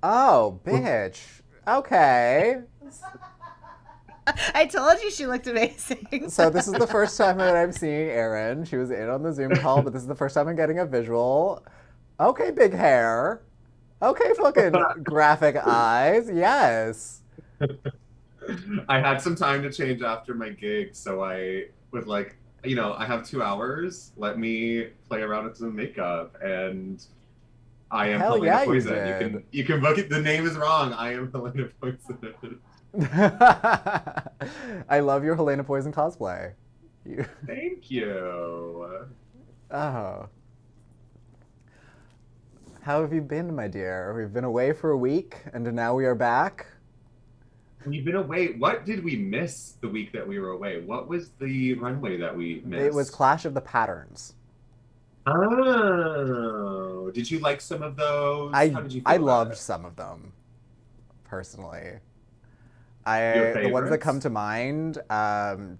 Oh, bitch. Okay. I told you she looked amazing. So this is the first time that I'm seeing Erin. She was in on the Zoom call, but this is the first time I'm getting a visual. Okay, big hair. Okay, fucking graphic eyes. Yes. I had some time to change after my gig, so I was like, I have 2 hours. Let me play around with some makeup, and I am Hell Helena yeah, you Poison. You did. can you can book it. The name is wrong. I am Helena Poison. I love your Helena Poison cosplay. You, Thank you. oh. How have you been, my dear? We've been away for a week, and now we are back. We've been away. What did we miss the week that we were away? What was the runway that we It was missed? Clash of the Patterns. Oh, did you like some of those? I How did you I feel about loved it? some of them personally. Your The ones that come favorites? to mind,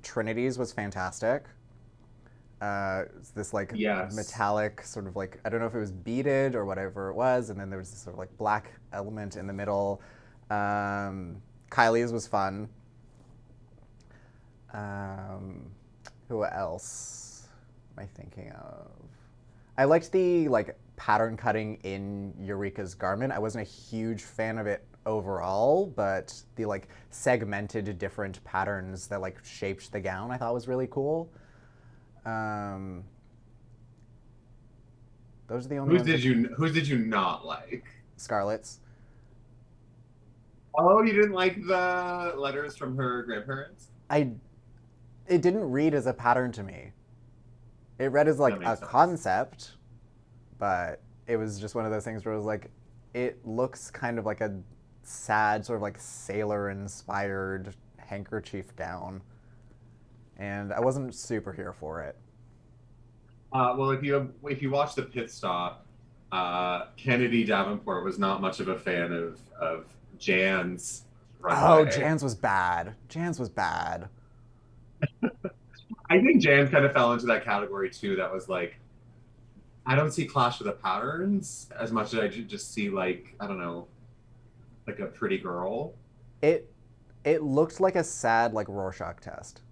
Trinity's was fantastic. It's this like Yes. metallic sort of like, I don't know if it was beaded or whatever it was, and then there was this sort of like black element in the middle. Kylie's was fun. Um, who else am I thinking of? I liked the like pattern cutting in Eureka's garment. I wasn't a huge fan of it overall, but the like segmented different patterns that like shaped the gown I thought was really cool. Um, those are the only ones that Who did you not like? Scarlet's. Oh, you didn't like the letters from her grandparents? I It didn't read as a pattern to me. It read as like That a makes sense. concept, but it was just one of those things where it was like, it looks kind of like a sad sort of like sailor inspired handkerchief gown, and I wasn't super here for it. Well, if you watch the pit stop, Kennedy Davenport was not much of a fan of Jan's Oh, runway. Jan's was bad. Jan's was bad. I think Jan kind of fell into that category too. That was like, I don't see Clash of the Patterns as much as I just see like, I don't know, like a pretty girl. It it looked like a sad like Rorschach test.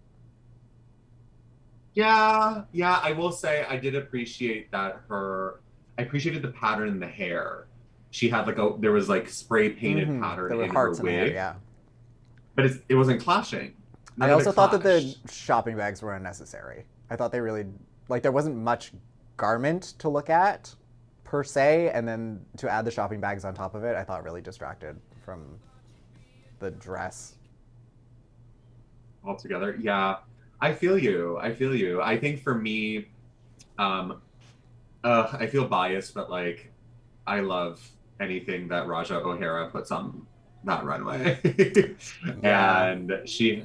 Yeah, yeah, I will say I did appreciate that I appreciated the pattern in the hair. She had there was like spray painted Mm-hmm. pattern There were in her hearts in the hair. wig, Yeah. but it wasn't clashing. I None of it also thought that the clashed. shopping bags were unnecessary. I thought they really like there wasn't much garment to look at per se, and then to add the shopping bags on top of it, I thought really distracted from the dress. Altogether. Yeah, I feel you. I feel you. I think for me, um, I feel biased, but like, I love anything that Raja O'Hara puts on that runway. Yeah. And she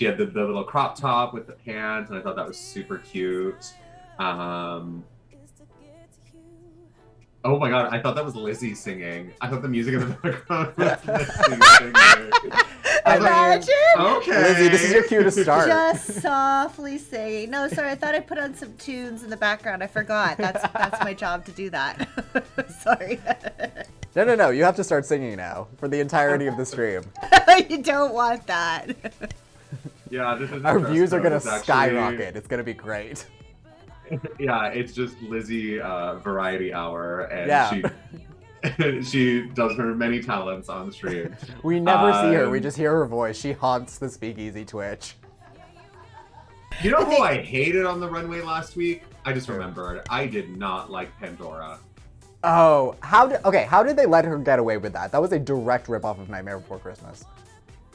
had the little crop top with the pants, and I thought that was super cute. Um, oh my god, I thought that was Lizzie singing. I thought the music in the background was Lizzie singing. I I was like, mean, Imagine Lizzie, this is okay. your cue to start. just softly singing. No, sorry, I thought I put on some tunes in the background. I forgot. That's my job to do that. Sorry. No, no, no. You have to start singing now for the entirety of the stream. You don't want that. Yeah, this isn't Our dress views are code. gonna It's actually, skyrocket. It's gonna be great. yeah, it's just Lizzie variety hour, and Yeah. she does her many talents on stream. We never see her. We Um, just hear her voice. She haunts the speakeasy Twitch. you I know who think I hated on the runway last week? I just True. remembered. I did not like Pandora. Oh, how did they let her get away with that? That was a direct ripoff of Nightmare Before Christmas.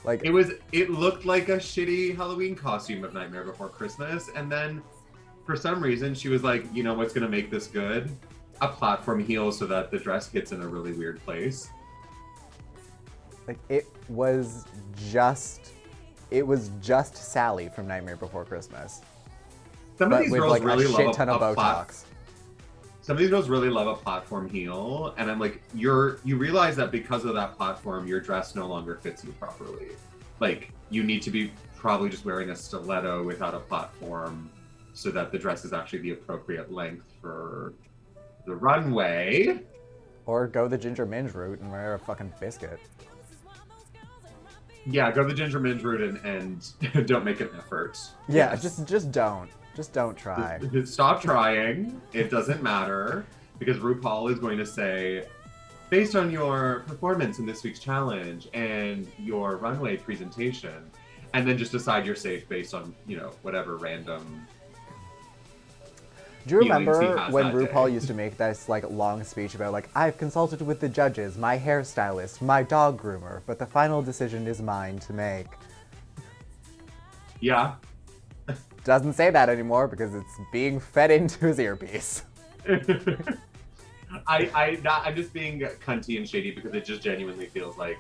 Like, It looked like a shitty Halloween costume of Nightmare Before Christmas, and then for some reason she was like, you know what's gonna make this good? A platform heel so that the dress hits in a really weird place. it was just Sally from Nightmare Before Christmas, Some of but these with girls like a really shit love ton of a plat Botox. some of these girls really love a platform heel, and I'm like, you realize that because of that platform, your dress no longer fits you properly. Like, you need to be probably just wearing a stiletto without a platform so that the dress is actually the appropriate length for the runway. Or go the ginger minge route and wear a fucking biscuit. Yeah, go the ginger minge route and don't make an effort. Yeah, Yes. just don't. Just don't try. Just stop trying. It doesn't matter because RuPaul is going to say, based on your performance in this week's challenge and your runway presentation, and then just decide you're safe based on, whatever random. Do you feelings he remember has when that RuPaul day. used to make this like long speech about like, I've consulted with the judges, my hairstylist, my dog groomer, but the final decision is mine to make. Yeah. Doesn't say that anymore because it's being fed into his earpiece. I'm just being cunty and shady because it just genuinely feels like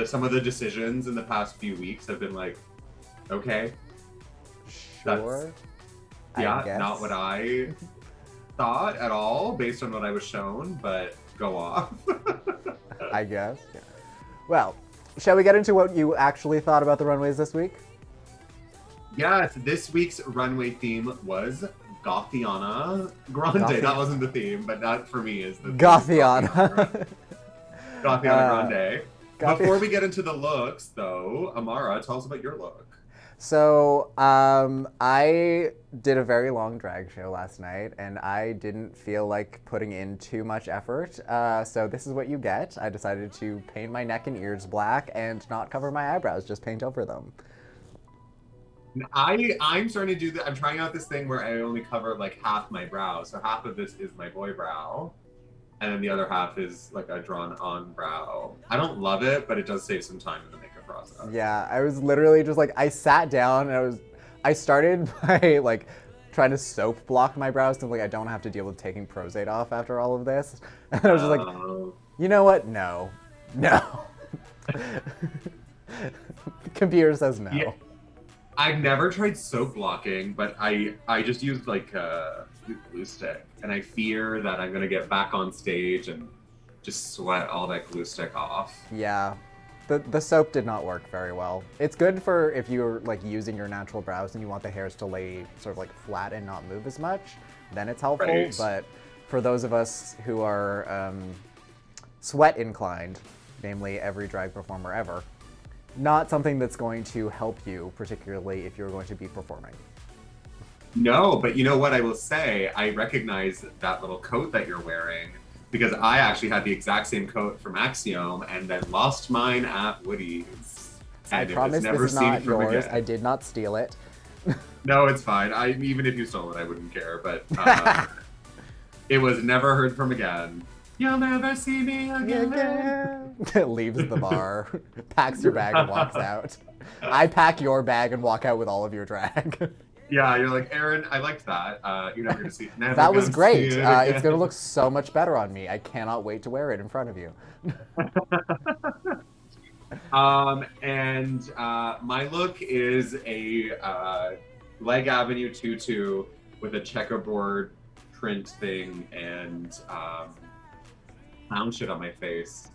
some of the decisions in the past few weeks have been like, okay, Sure. I yeah, guess. not what I thought at all based on what I was shown, but go off. I guess. Yeah. Well, shall we get into what you actually thought about the runways this week? Yes, this week's runway theme was Gothiana Grande. That wasn't the theme, but that for me is the theme. Gothiana. Gothiana Grande. Gothi- Before we get into the looks, though, Imarra, tell us about your look. So, I did a very long drag show last night, and I didn't feel like putting in too much effort. So this is what you get. I decided to paint my neck and ears black and not cover my eyebrows, just paint over them. I'm starting to do that. I'm trying out this thing where I only cover like half my brow. So half of this is my boy brow, and then the other half is like a drawn-on brow. I don't love it, but it does save some time in the makeup process. Yeah, I was literally just like, I sat down and I started by like trying to soap block my brows so like I don't have to deal with taking Prosade off after all of this. And I was just like, you know what? No. Computer says no. Yeah. I've never tried soap blocking, but I just used like a glue stick, and I fear that I'm gonna get back on stage and just sweat all that glue stick off. Yeah. The soap did not work very well. It's good for if you're like using your natural brows and you want the hairs to lay sort of like flat and not move as much, then it's helpful. Right. But for those of us who are sweat inclined, namely every drag performer ever, not something that's going to help you, particularly if you're going to be performing. No, but you know what I will say? I recognize that little coat that you're wearing because I actually had the exact same coat from Axiom and then lost mine at Woody's. I And it was promise never this is seen not from yours. again. I did not steal it. No, it's fine. Even if you stole it, I wouldn't care. But it was never heard from again. You'll never see me again. Leaves the bar, packs your bag and walks out. I pack your bag and walk out with all of your drag. Yeah, you're like, Erin, I liked that. You're never gonna see it. Never That was gonna great. see it It's again. going to look so much better on me. I cannot wait to wear it in front of you. And my look is a Leg Avenue tutu with a checkerboard print thing and clown shit on my face.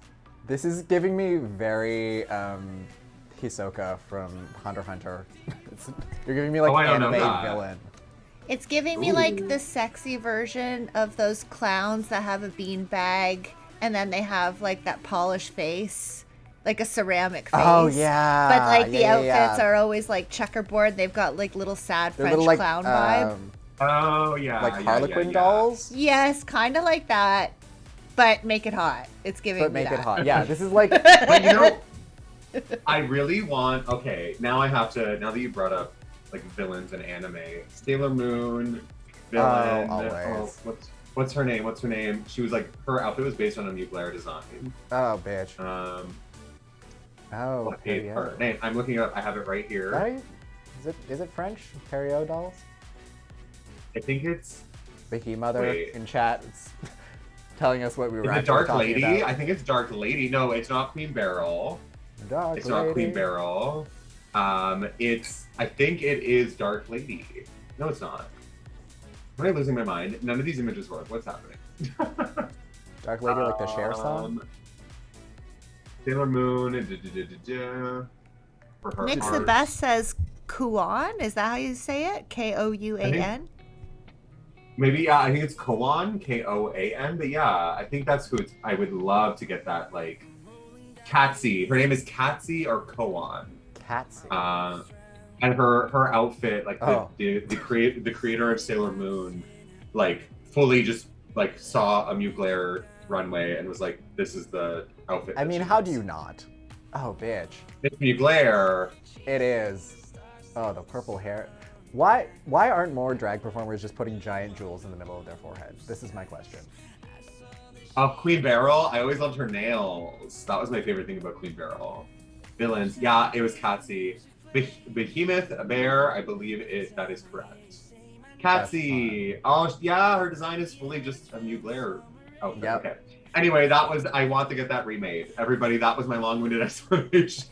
This is giving me very Hisoka from Hunter x Hunter. You're giving me like I don't know anime that. villain. It's giving me like the sexy version of those clowns that have a bean bag and then they have like that polished face, like a ceramic face. Oh yeah. But like the Yeah, outfits yeah. are always like checkerboard. They've got like little sad They're French little like clown vibe. Oh yeah, like yeah, Harlequin yeah. dolls, Yes, kind of like that, but make it hot. It's giving but me make that. it hot. Yeah, this is like But you know, I really want. Okay, now I have to. Now that you brought up like villains in anime, Sailor Moon villain. always. What's her name? What's her name? She was like her outfit was based on a Mugler design. oh bitch. Oh, What is her Perio. name? I'm looking it up. I have it right here. Right? Is it French? Perio dolls? I think it's. Vicky Mother Wait. in chat is telling us what we were Is it actually Dark talking Lady? about. I think it's Dark Lady. No, it's not Queen Beryl. Dark It's not Queen Lady. Beryl. It's. I think it is Dark Lady. No, it's not. Am I losing my mind? None of these images work. What's happening? Dark Lady like the Cher song? Sailor Moon. For her Nick's the art. best says Kuan. Is that how you say it? Kouan? Maybe yeah, I think it's Koan, Koan. But yeah, I think that's who it's. I would love to get that like Katsy. Her name is Katsy or Koan. Catsy. And her outfit, like Oh. the creator of Sailor Moon, like fully just like saw a Mugler runway and was like, this is the outfit. I mean, how do you not? Oh, bitch. It's Mugler. It is. Oh, the purple hair. Why aren't more drag performers just putting giant jewels in the middle of their forehead? This is my question. Queen Beryl. I always loved her nails. That was my favorite thing about Queen Beryl. Villains. Yeah, it was Katsy. Behemoth Bear. I believe that is correct. Katsy. Oh yeah, her design is fully just a Mugler outfit. Yep. Okay. Anyway, that was. I want to get that remade. Everybody, that was my long-winded explanation.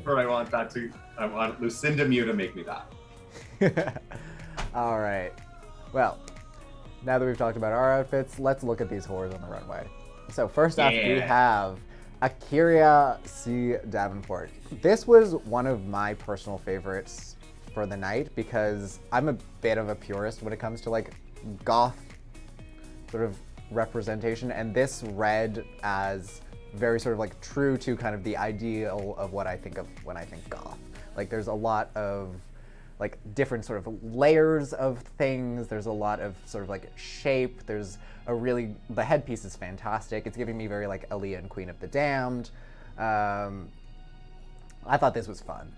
For I want Lucinda Mew to make me that. All right. Well, now that we've talked about our outfits, let's look at these whores on the runway. So first off, we have Akira C. Davenport. This was one of my personal favorites for the night because I'm a bit of a purist when it comes to like goth sort of representation, and this read as very sort of like true to kind of the ideal of what I think of when I think goth. Like there's a lot of like different sort of layers of things. There's a lot of sort of like shape. There's the headpiece is fantastic. It's giving me very like Aaliyah and Queen of the Damned. I thought this was fun.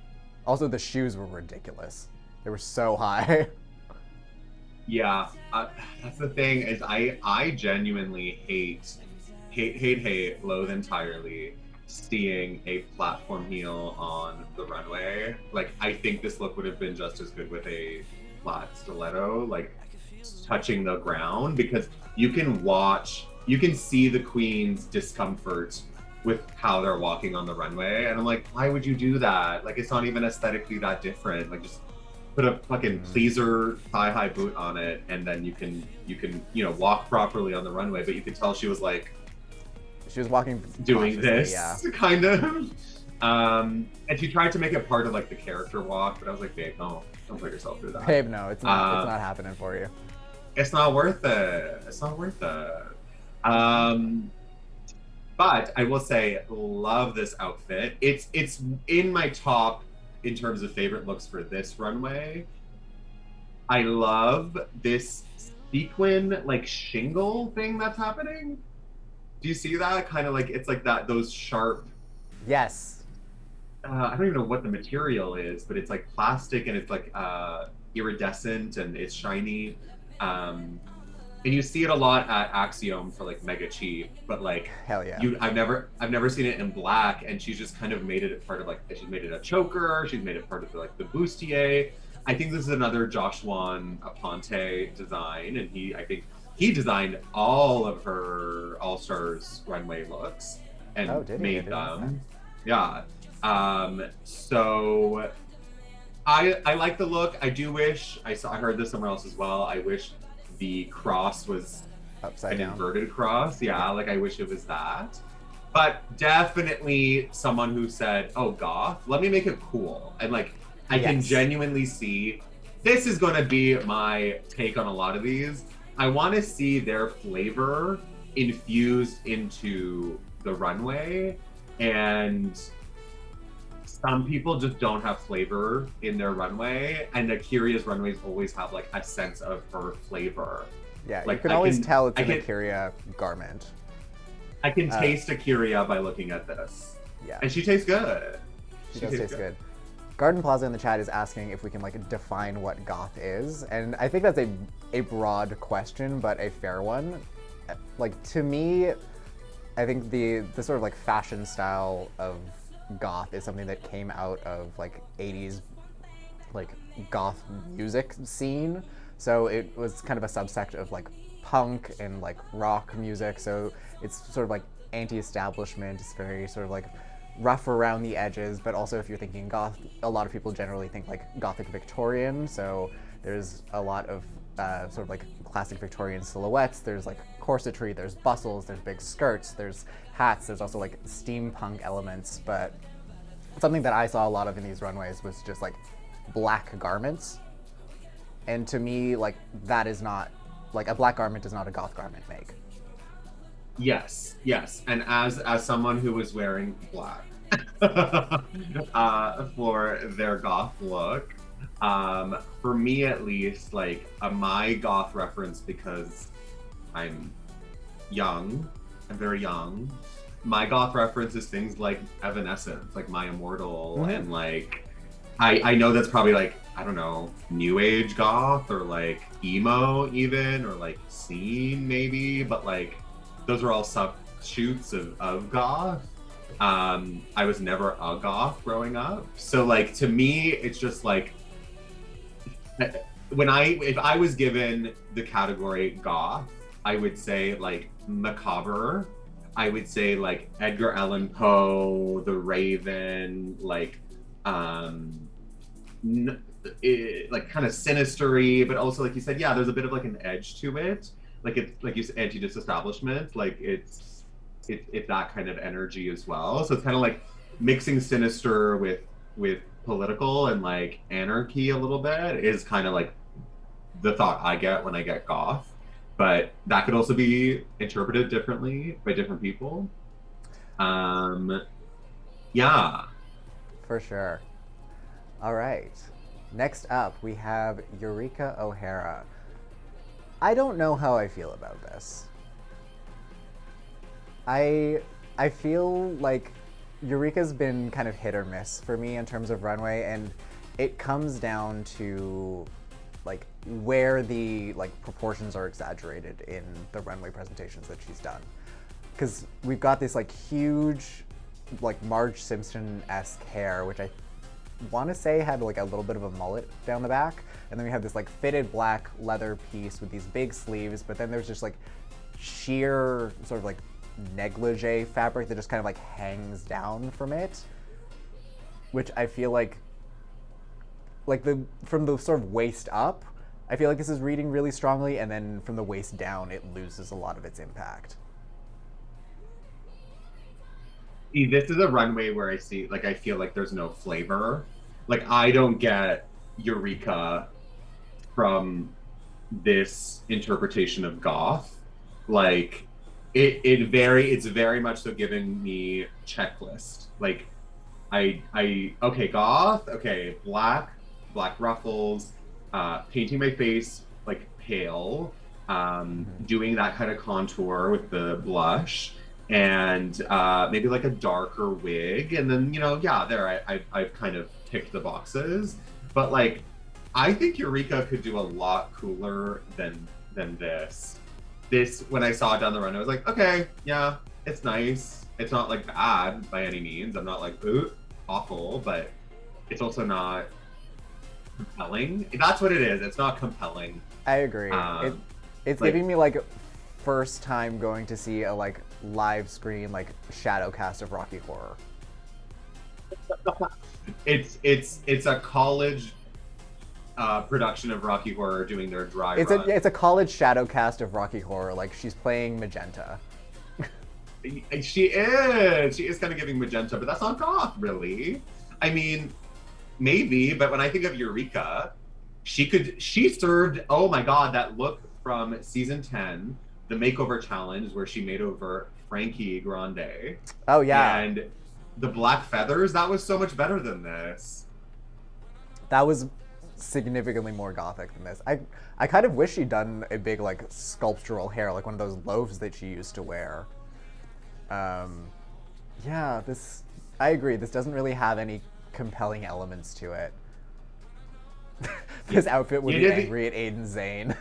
Also, the shoes were ridiculous. They were so high. Yeah, that's the thing is I genuinely hate, loathe entirely seeing a platform heel on the runway. Like I think this look would have been just as good with a flat stiletto, like touching the ground, because you can see the queen's discomfort with how they're walking on the runway, and I'm like, why would you do that? Like it's not even aesthetically that different. Like just put a fucking pleaser thigh-high boot on it, and then you can walk properly on the runway. But you could tell she was like walking doing this, yeah. kind of. And she tried to make it part of like the character walk, but I was like, babe, no, don't put yourself through that. Babe, no, it's not happening for you. It's not worth it. It's not worth it. But I will say, love this outfit. It's in my top in terms of favorite looks for this runway. I love this sequin like shingle thing that's happening. Do you see that? Kind of like it's like that those sharp. Yes. I don't even know what the material is, but it's like plastic and it's like iridescent and it's shiny. And you see it a lot at Axiom for like mega cheap, but like hell yeah. I've never seen it in black, and she's just kind of made it part of like she's made it a choker, she's made it part of like the bustier. I think this is another Josh Juan Aponte design, and I think he designed all of her All Stars runway looks and made them. Yeah. So I like the look. I do wish I heard this somewhere else as well. I wish the cross was upside down, inverted cross. Yeah, like I wish it was that. But definitely someone who said, "Oh, goth, let me make it cool." And like I can genuinely see this is going to be my take on a lot of these. I want to see their flavor infused into the runway, and some people just don't have flavor in their runway, and Akira's runways always have like a sense of her flavor. Yeah, like, you can always tell it's an Akira garment. I can taste Akira by looking at this. Yeah. And she tastes good. She does taste good. Garden Plaza in the chat is asking if we can like define what goth is, and I think that's a broad question, but a fair one. Like to me, I think the sort of like fashion style of goth is something that came out of like 80s like goth music scene. So it was kind of a subsect of like punk and like rock music. So it's sort of like anti-establishment. It's very sort of like rough around the edges, but also if you're thinking goth, a lot of people generally think like Gothic Victorian. So there's a lot of sort of like classic Victorian silhouettes. There's like corsetry, there's bustles, there's big skirts, there's hats, there's also like steampunk elements. But something that I saw a lot of in these runways was just like black garments. And to me, like, that is not, like, a black garment does not a goth garment make. Yes, yes. And as someone who was wearing black for their goth look, for me at least, like my goth reference, because I'm young, I'm very young. My goth reference is things like Evanescence, like My Immortal, and like I know that's probably like, I don't know, new age goth or like emo even, or like scene maybe, but like those are all subshoots of goth. I was never a goth growing up. So like to me, it's just like if I was given the category goth, I would say like macabre. I would say like Edgar Allan Poe, The Raven, like like kind of sinistery, but also like you said, yeah, there's a bit of like an edge to it. Like it's like you said, anti-disestablishment. Like it's that kind of energy as well. So it's kind of like mixing sinister with political and like anarchy a little bit is kind of like the thought I get when I get goth. But that could also be interpreted differently by different people. Yeah. For sure. All right. Next up, we have Eureka O'Hara. I don't know how I feel about this. I feel like Eureka's been kind of hit or miss for me in terms of runway, and it comes down to like where the like proportions are exaggerated in the runway presentations that she's done. Because we've got this like huge, like Marge Simpson-esque hair, which I want to say had like a little bit of a mullet down the back, and then we have this like fitted black leather piece with these big sleeves, but then there's just like sheer sort of like negligee fabric that just kind of like hangs down from it, which I feel like from the sort of waist up, I feel like this is reading really strongly, and then from the waist down, it loses a lot of its impact. See, this is a runway where I feel like there's no flavor. Like I don't get Eureka from this interpretation of goth. Like it's very much so giving me checklist. Like okay, goth, okay, black ruffles, painting my face like pale, doing that kind of contour with the blush, and maybe like a darker wig, and then I've kind of ticked the boxes. But like I think Eureka could do a lot cooler than this. This, when I saw it down the run, I was like, okay, yeah, it's nice. It's not like bad by any means. I'm not like, ooh, awful, but it's also not compelling. That's what it is. It's not compelling. I agree. It's like, giving me like first time going to see a like live screen like shadow cast of Rocky Horror. It's a college production of Rocky Horror doing their dry run. It's a college shadow cast of Rocky Horror. Like she's playing Magenta. She is kind of giving Magenta, but that's not goth, really. I mean, maybe, but when I think of Eureka, she served, oh my god, that look from season 10, the makeover challenge where she made over Frankie Grande. Oh yeah. And the black feathers, that was so much better than this. That was significantly more gothic than this. I kind of wish she'd done a big like sculptural hair, like one of those loaves that she used to wear. Yeah, I agree. This doesn't really have any compelling elements to it. This outfit would be angry at Aiden Zane.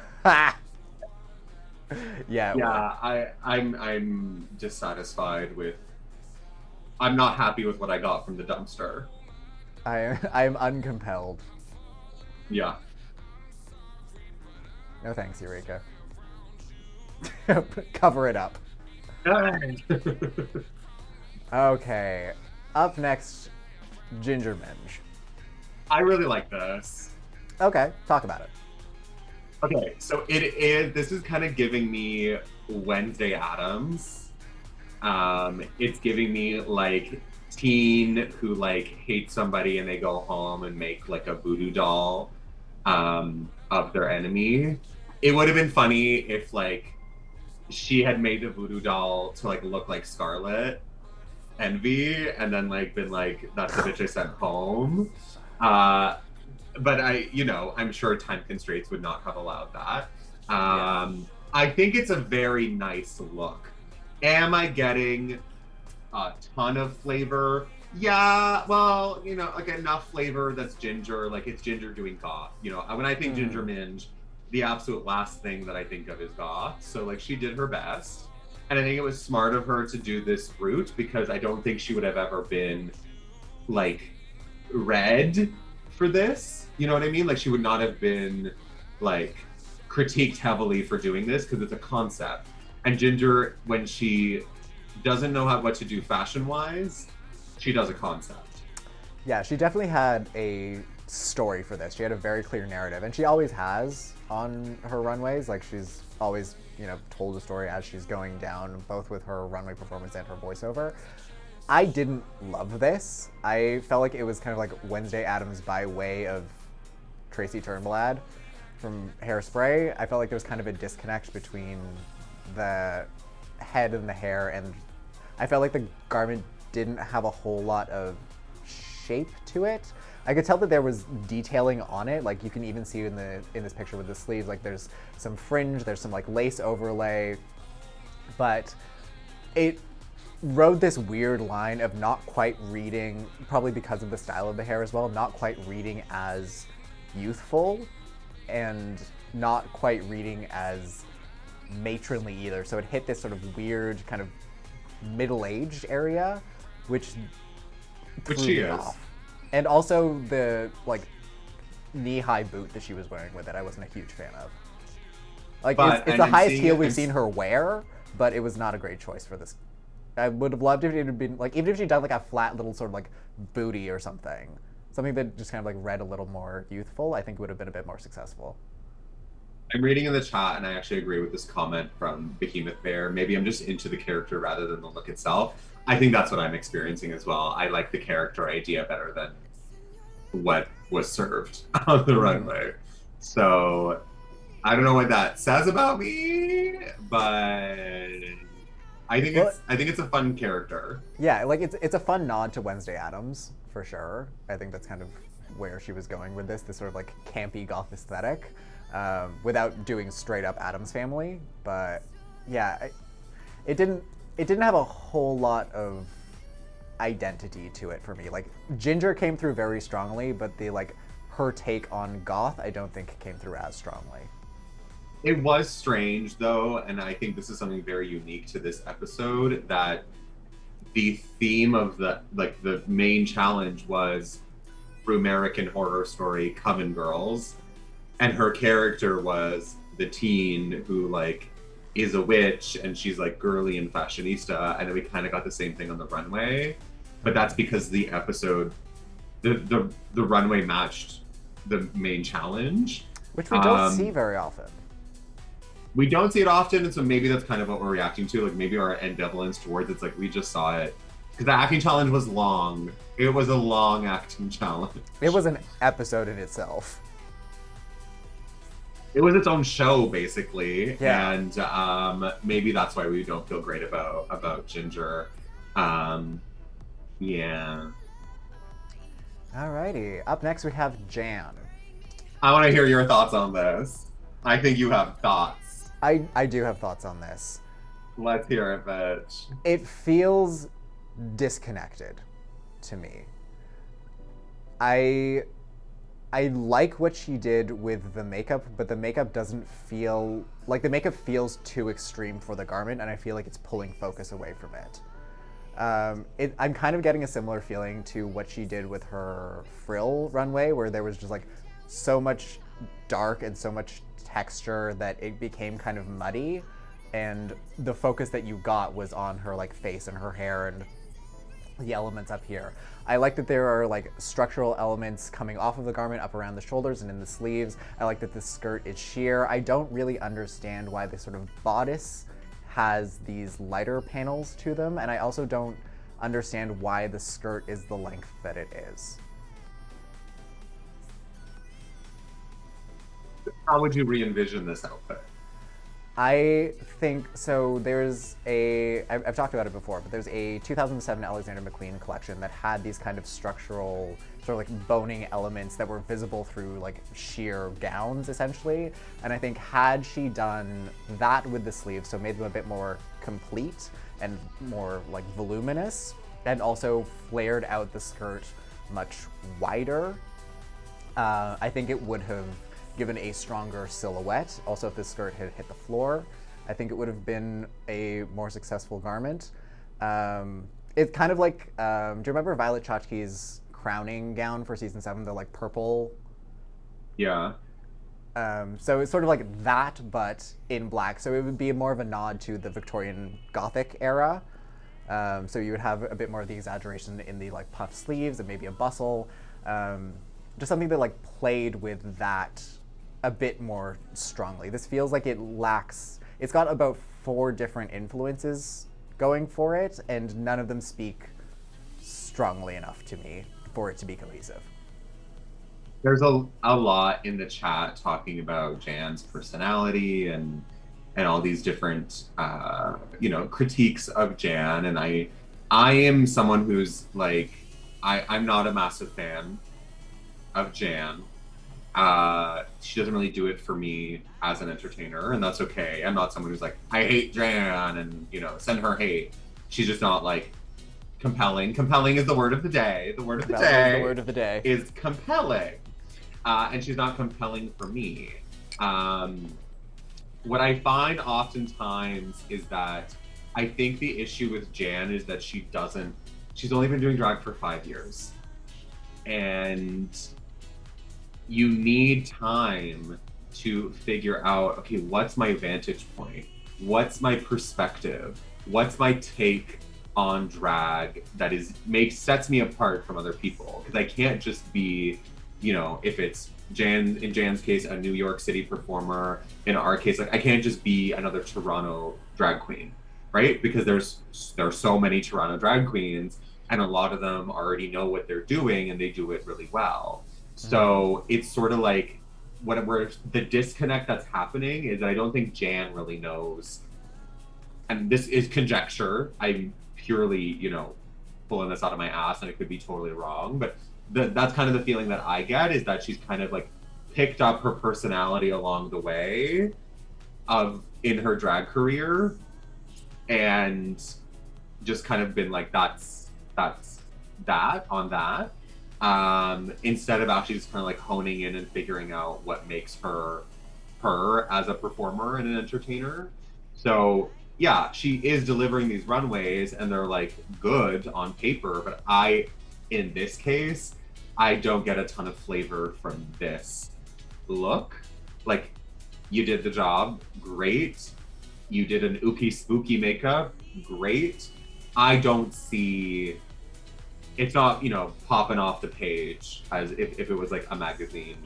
Yeah. I'm dissatisfied with. I'm not happy with what I got from the dumpster. I'm uncompelled. Yeah. No thanks, Eureka. Cover it up. Okay. Up next, Ginger Minge. I really like this. Okay, talk about it. Okay, so this is kind of giving me Wednesday Addams. It's giving me like teen who like hates somebody and they go home and make like a voodoo doll. of their enemy. It would have been funny if like she had made the voodoo doll to like look like Scarlet Envy and then like been like, that's the bitch I sent home. But I'm sure time constraints would not have allowed that. I think it's a very nice look. Am I getting a ton of flavor? Yeah, well, like enough flavor that's ginger, like it's ginger doing goth. When I think ginger minge, the absolute last thing that I think of is goth. So like she did her best. And I think it was smart of her to do this route because I don't think she would have ever been like red for this. You know what I mean? Like she would not have been like critiqued heavily for doing this because it's a concept. And Ginger, when she doesn't know what to do fashion-wise, she does a concept. Yeah, she definitely had a story for this. She had a very clear narrative, and she always has on her runways. Like she's always, told a story as she's going down, both with her runway performance and her voiceover. I didn't love this. I felt like it was kind of like Wednesday Addams by way of Tracy Turnblad from Hairspray. I felt like there was kind of a disconnect between the head and the hair, and I felt like the garment didn't have a whole lot of shape to it. I could tell that there was detailing on it. Like you can even see in this picture with the sleeves, like there's some fringe, there's some like lace overlay, but it rode this weird line of not quite reading, probably because of the style of the hair as well, not quite reading as youthful and not quite reading as matronly either. So it hit this sort of weird kind of middle-aged area, which she is. off. And also the like knee-high boot that she was wearing with it, I wasn't a huge fan of. Like it's the highest heel we've seen her wear, but it was not a great choice for this. I would have loved if it had been like, even if she'd done like a flat little sort of like booty or something that just kind of like read a little more youthful, I think would have been a bit more successful. I'm reading in the chat, and I actually agree with this comment from Behemoth Bear. Maybe I'm just into the character rather than the look itself. I think that's what I'm experiencing as well. I like the character idea better than what was served on the runway. So I don't know what that says about me, but I think it's a fun character. Yeah, like it's a fun nod to Wednesday Addams for sure. I think that's kind of where she was going with this sort of like campy goth aesthetic, without doing straight up Addams Family. But yeah, it didn't have a whole lot of identity to it for me. Like Ginger came through very strongly, but her take on goth I don't think came through as strongly. It was strange though, and I think this is something very unique to this episode, that the theme of the main challenge was American Horror Story Coven Girls, and her character was the teen who is a witch and she's girly and fashionista, and then we kind of got the same thing on the runway, but that's because the episode, the runway matched the main challenge, which we don't see very often. We don't see it often, and so maybe that's kind of what we're reacting to. Maybe our ambivalence towards it's we just saw it because the acting challenge was long. It was a long acting challenge. It was an episode in itself. It was its own show, basically. Yeah. And maybe that's why we don't feel great about Ginger. Yeah. Alrighty. Up next, we have Jan. I want to hear your thoughts on this. I think you have thoughts. I do have thoughts on this. Let's hear it, bitch. It feels disconnected to me. I like what she did with the makeup, but the makeup doesn't feel like the makeup feels too extreme for the garment, and I feel like it's pulling focus away from it. I'm kind of getting a similar feeling to what she did with her frill runway, where there was just so much dark and so much texture that it became kind of muddy, and the focus that you got was on her face and her hair and the elements up here. I like that there are structural elements coming off of the garment up around the shoulders and in the sleeves. I like that the skirt is sheer. I don't really understand why this sort of bodice has these lighter panels to them, and I also don't understand why the skirt is the length that it is. How would you re-envision this outfit? I think so. I've talked about it before, but there's a 2007 Alexander McQueen collection that had these kind of structural, sort of like boning elements that were visible through like sheer gowns, essentially. And I think had she done that with the sleeves, so made them a bit more complete and more like voluminous, and also flared out the skirt much wider, I think it would have given a stronger silhouette. Also, if the skirt had hit the floor, I think it would have been a more successful garment. It's kind of like, do you remember Violet Chachki's crowning gown for season 7, the like purple? Yeah. So it's sort of like that, but in black. So it would be more of a nod to the Victorian Gothic era. So you would have a bit more of the exaggeration in the like puffed sleeves and maybe a bustle. Just something that like played with that a bit more strongly. This feels like it's got about 4 different influences going for it, and none of them speak strongly enough to me for it to be cohesive. There's a lot in the chat talking about Jan's personality and all these different critiques of Jan, and I am someone who's like I'm not a massive fan of Jan. She doesn't really do it for me as an entertainer, and that's okay. I'm not someone who's like, I hate Jan and, send her hate. She's just not like compelling. Compelling is the word of the day. The word of the day is compelling. And she's not compelling for me. What I find oftentimes is that I think the issue with Jan is that she's only been doing drag for 5 years. And you need time to figure out, okay, what's my vantage point? What's my perspective? What's my take on drag that sets me apart from other people? Because I can't just be, if it's in Jan's case, a New York City performer. In our case, like I can't just be another Toronto drag queen, right? Because there's so many Toronto drag queens, and a lot of them already know what they're doing and they do it really well. So it's sort of like where the disconnect that's happening is that I don't think Jan really knows, and this is conjecture. I'm purely, pulling this out of my ass, and it could be totally wrong, but that's kind of the feeling that I get, is that she's kind of like picked up her personality along the way in her drag career, and just kind of been like, that's that on that. Instead of actually just kind of like honing in and figuring out what makes her as a performer and an entertainer. So yeah, she is delivering these runways and they're like good on paper, but in this case, I don't get a ton of flavor from this look. Like, you did the job, great. You did an ooky spooky makeup, great. I don't see, it's not, popping off the page as if it was like a magazine,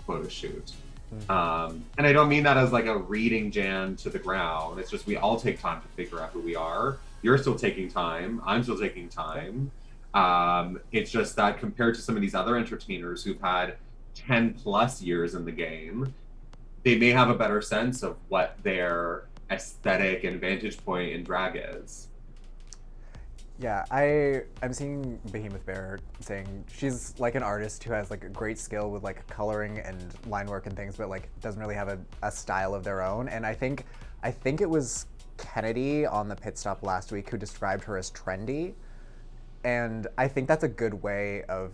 photo shoot. Mm-hmm. And I don't mean that as like a reading Jan to the ground. It's just we all take time to figure out who we are. You're still taking time. I'm still taking time. It's just that compared to some of these other entertainers who've had 10 plus years in the game, they may have a better sense of what their aesthetic and vantage point in drag is. Yeah, I'm seeing Behemoth Bear saying she's like an artist who has like a great skill with like coloring and line work and things, but like doesn't really have a style of their own. And I think it was Kennedy on the pit stop last week who described her as trendy. And I think that's a good way of,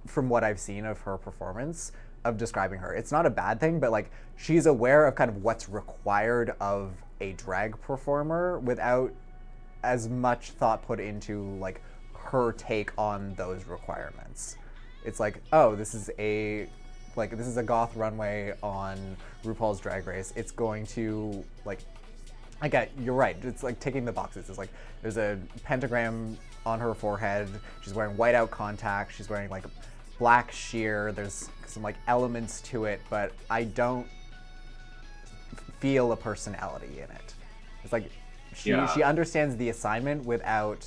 from what I've seen of her performance, of describing her. It's not a bad thing, but like she's aware of kind of what's required of a drag performer without as much thought put into like her take on those requirements. It's like, oh, this is a goth runway on RuPaul's Drag Race. It's going to like, I get, you're right. It's like ticking the boxes. It's like there's a pentagram on her forehead. She's wearing whiteout contacts. She's wearing like black sheer. There's some like elements to it, but I don't feel a personality in it. It's like she understands the assignment without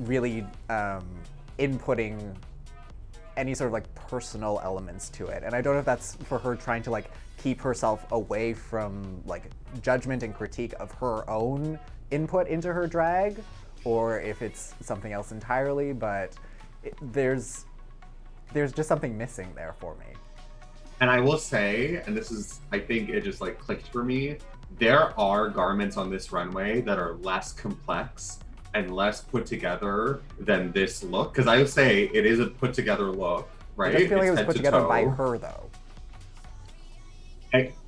really inputting any sort of like personal elements to it. And I don't know if that's for her trying to like keep herself away from like judgment and critique of her own input into her drag, or if it's something else entirely, but there's just something missing there for me. And I will say, and this is, I think it just like clicked for me, there are garments on this runway that are less complex and less put together than this look. Because I would say it is a put together look, right? I feel like it was head put to together toe. by her though.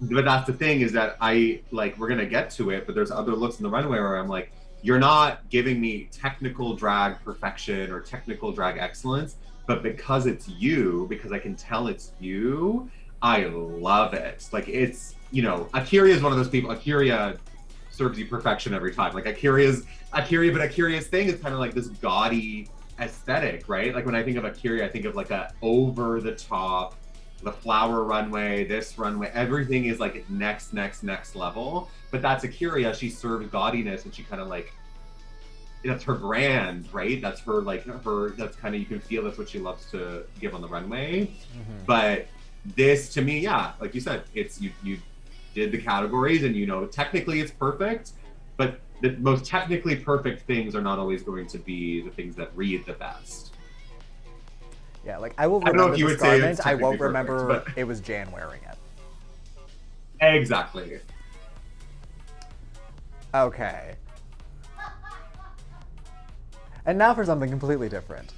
But that's the thing, is that we're gonna get to it, but there's other looks in the runway where I'm like, you're not giving me technical drag perfection or technical drag excellence, but because it's you, because I can tell it's you, I love it. Like, it's, you know, Akira is one of those people. Akira serves you perfection every time. Like, Akira's thing is kind of like this gaudy aesthetic, right? Like, when I think of Akira, I think of like a over the top, the flower runway, this runway, everything is like next level. But that's Akira. She serves gaudiness, and she kind of like, that's her brand, right? That's her, like, that's kind of, you can feel that's what she loves to give on the runway. Mm-hmm. But this, to me, yeah, like you said, it's, you did the categories, and, you know, technically it's perfect, but the most technically perfect things are not always going to be the things that read the best. Yeah, like, I will remember this garment, I won't remember but... it was Jan wearing it. Exactly. Okay. And now for something completely different.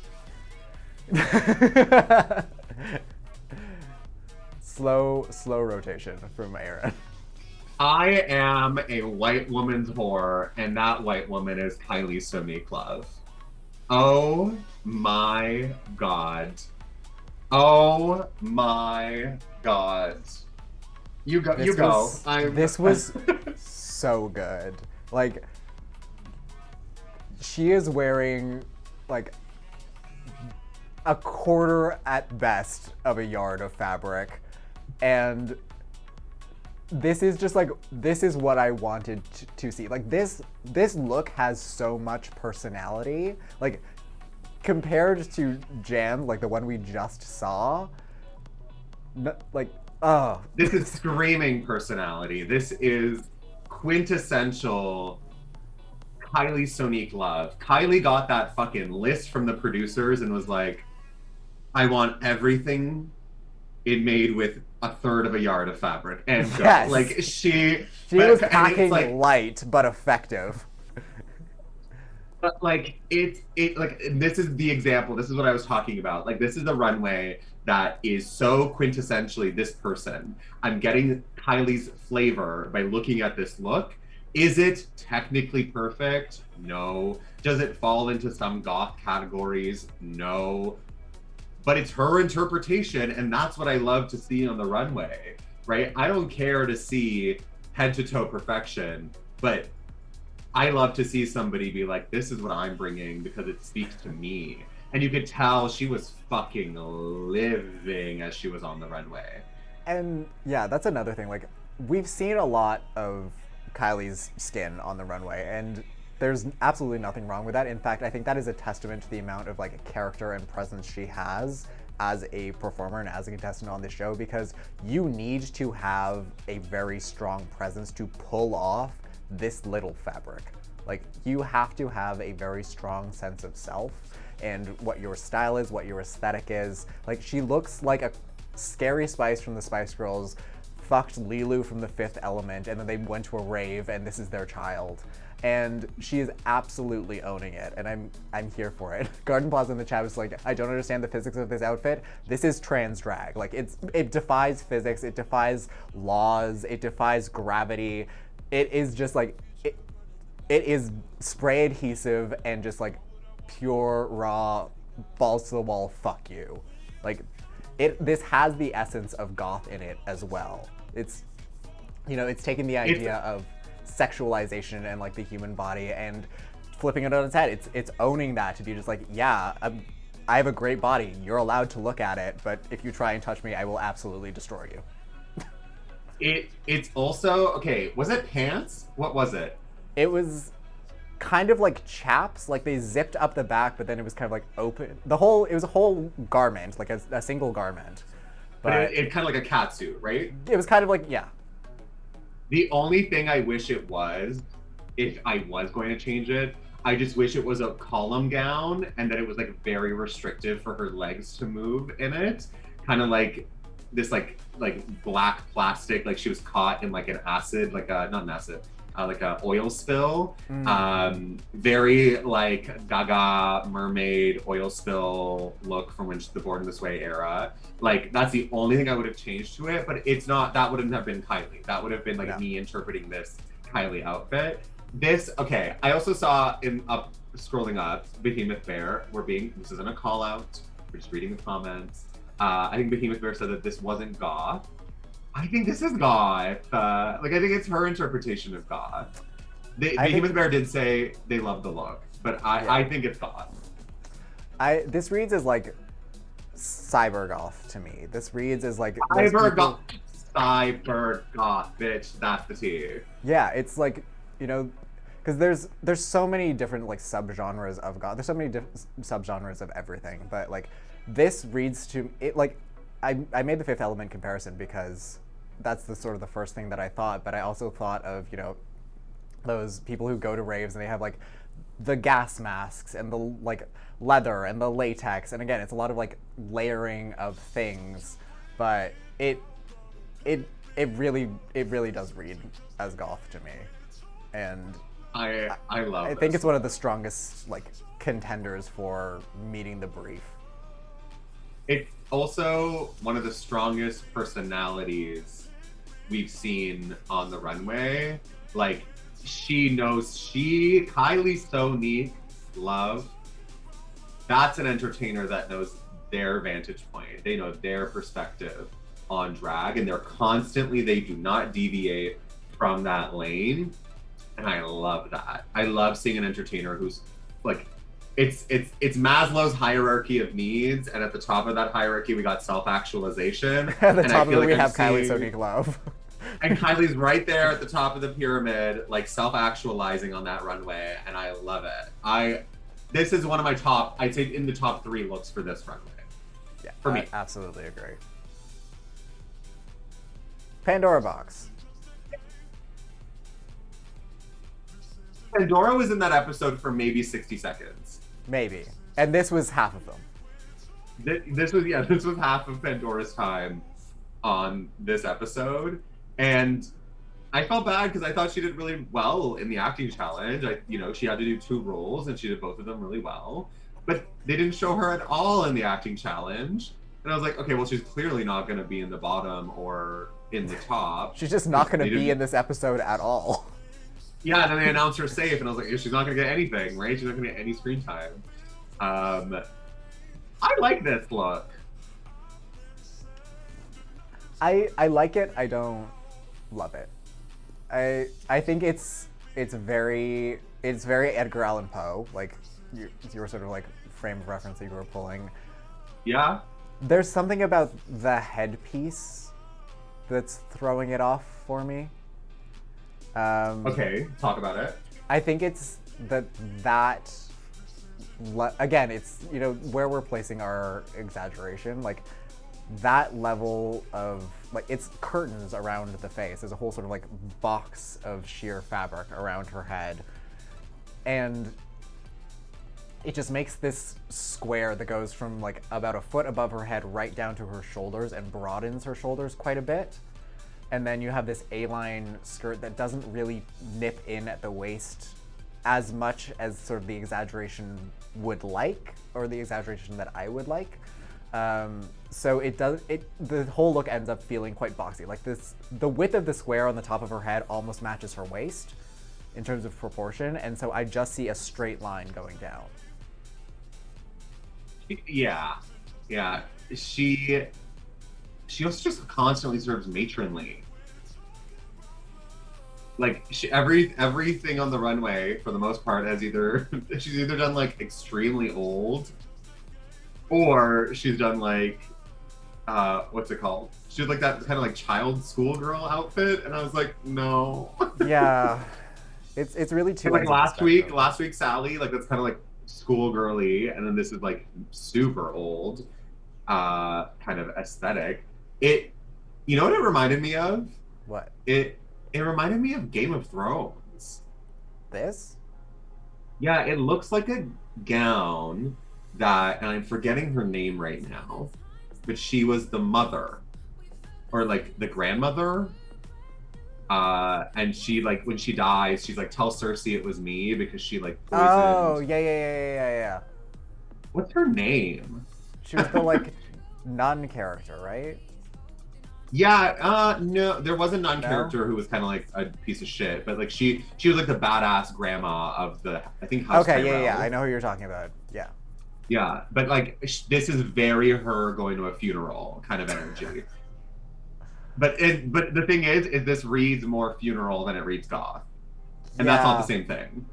slow rotation from Erin. I am a white woman's whore, and that white woman is Kylie Sonique Love. Oh my God. Oh my God. You go. This was so good. Like, she is wearing like a quarter at best of a yard of fabric, and this is just like, this is what I wanted to see. Like, this look has so much personality. Like, compared to Jan, like the one we just saw, This is screaming personality. This is quintessential Kylie Sonique Love. Kylie got that fucking list from the producers and was like, I want everything made with a third of a yard of fabric. And yes. Like, she was packing like, light but effective. But like, this is the example. This is what I was talking about. Like, this is the runway that is so quintessentially this person. I'm getting Kylie's flavor by looking at this look. Is it technically perfect? No. Does it fall into some goth categories? No. But it's her interpretation, and that's what I love to see on the runway, right? I don't care to see head to toe perfection, but I love to see somebody be like, this is what I'm bringing because it speaks to me. And you could tell she was fucking living as she was on the runway. And yeah, that's another thing. Like, we've seen a lot of Kylie's skin on the runway, and there's absolutely nothing wrong with that. In fact, I think that is a testament to the amount of like character and presence she has as a performer and as a contestant on the show, because you need to have a very strong presence to pull off this little fabric. Like, you have to have a very strong sense of self and what your style is, what your aesthetic is. Like, she looks like a Scary Spice from the Spice Girls fucked Lilu from The Fifth Element, and then they went to a rave and this is their child. And she is absolutely owning it, and I'm here for it. Garden Plaza in the chat was like, I don't understand the physics of this outfit. This is trans drag. Like, it defies physics, it defies laws, it defies gravity. It is just like, it is spray adhesive and just like pure, raw, balls to the wall, fuck you. Like, this has the essence of goth in it as well. It's, you know, it's taking the idea of sexualization and like the human body and flipping it on its head. It's owning that, to be just like, yeah, I have a great body. You're allowed to look at it, but if you try and touch me, I will absolutely destroy you. It's also, okay, was it pants? What was it? It was kind of like chaps, like they zipped up the back, but then it was kind of like open. It was a whole garment, like a single garment. But it kind of like a catsuit, right? It was kind of like, yeah. The only thing I wish it was, if I was going to change it, I just wish it was a column gown and that it was like very restrictive for her legs to move in it. Kind of like this like black plastic, like she was caught in like an acid, like a, not an acid, like a oil spill. Very like Gaga mermaid oil spill look from when the Born This Way era. Like that's the only thing I would have changed to it, but it's not, that wouldn't have been Kylie. That would have been like me interpreting this Kylie outfit. This, okay, I also saw scrolling up, Behemoth Bear, this isn't a call out, we're just reading the comments. I think Behemoth Bear said that this wasn't goth. I think this is goth. I think it's her interpretation of goth. Behemoth Bear did say they love the look, but I think it's goth. This reads as like cyber goth to me. This reads as like cyber goth, bitch. That's the tea. Yeah, it's like, you know, because there's so many different like subgenres of goth. There's so many different subgenres of everything, but like this reads to it like I made the Fifth Element comparison because that's the sort of the first thing that I thought, but I also thought of, you know, those people who go to raves and they have like the gas masks and the like leather and the latex, and again it's a lot of like layering of things, but it really does read as goth to me, and I love I think it's one of the strongest like contenders for meeting the brief. It's also one of the strongest personalities we've seen on the runway. Like Kylie Sonique, love. That's an entertainer that knows their vantage point. They know their perspective on drag, and they do not deviate from that lane. And I love that. I love seeing an entertainer who's like, it's Maslow's hierarchy of needs, and at the top of that hierarchy we got self-actualization. At the top of it we have Kylie Sonique love. And Kylie's right there at the top of the pyramid, like self-actualizing on that runway, and I love it. This is one of my I'd say in the top 3 looks for this runway. Yeah, for me. Absolutely agree. Pandora box. Pandora was in that episode for maybe 60 seconds. Maybe. And this was half of them. This was half of Pandora's time on this episode. And I felt bad because I thought she did really well in the acting challenge. She had to do 2 roles and she did both of them really well. But they didn't show her at all in the acting challenge. And I was like, okay, well, she's clearly not going to be in the bottom or in the top. She's just not going to be in this episode at all. Yeah, and then they announced her safe, and I was like, she's not going to get anything, right? She's not going to get any screen time. I like this look. I like it. I don't love it. I think it's very Edgar Allan Poe, like your sort of like frame of reference that you were pulling. Yeah. There's something about the headpiece that's throwing it off for me. Okay, talk about it. I think it's again, it's, you know, where we're placing our exaggeration, like that level of, like, it's curtains around the face. There's a whole sort of like box of sheer fabric around her head. And it just makes this square that goes from like about a foot above her head right down to her shoulders and broadens her shoulders quite a bit. And then you have this A-line skirt that doesn't really nip in at the waist as much as sort of the exaggeration would like, or the exaggeration that I would like. So the whole look ends up feeling quite boxy. Like the width of the square on the top of her head almost matches her waist in terms of proportion. And so I just see a straight line going down. Yeah. She also just constantly serves matronly. Like everything on the runway, for the most part, she's either done like extremely old, or she's done like what's it called? She had like that kind of like child schoolgirl outfit, and I was like, no. Yeah. It's really two And like ends of the spectrum. last week Sally, like that's kind of like schoolgirly, and then this is like super old, kind of aesthetic. It, you know what it reminded me of? What? It reminded me of Game of Thrones. This? Yeah, it looks like a gown that, and I'm forgetting her name right now, but she was the mother or like the grandmother. And she like when she dies, she's like, tell Cersei it was me because she like Oh, poisoned. yeah. What's her name? She was the like nun character, right? Yeah, no, there was a nun No? character who was kind of like a piece of shit, but like she was like the badass grandma of the I think House Okay, yeah. I Tyrell. know who you're talking about. Yeah. Yeah, but like this is very her going to a funeral kind of energy. But the thing is this reads more funeral than it reads goth, and that's not the Yeah. same thing.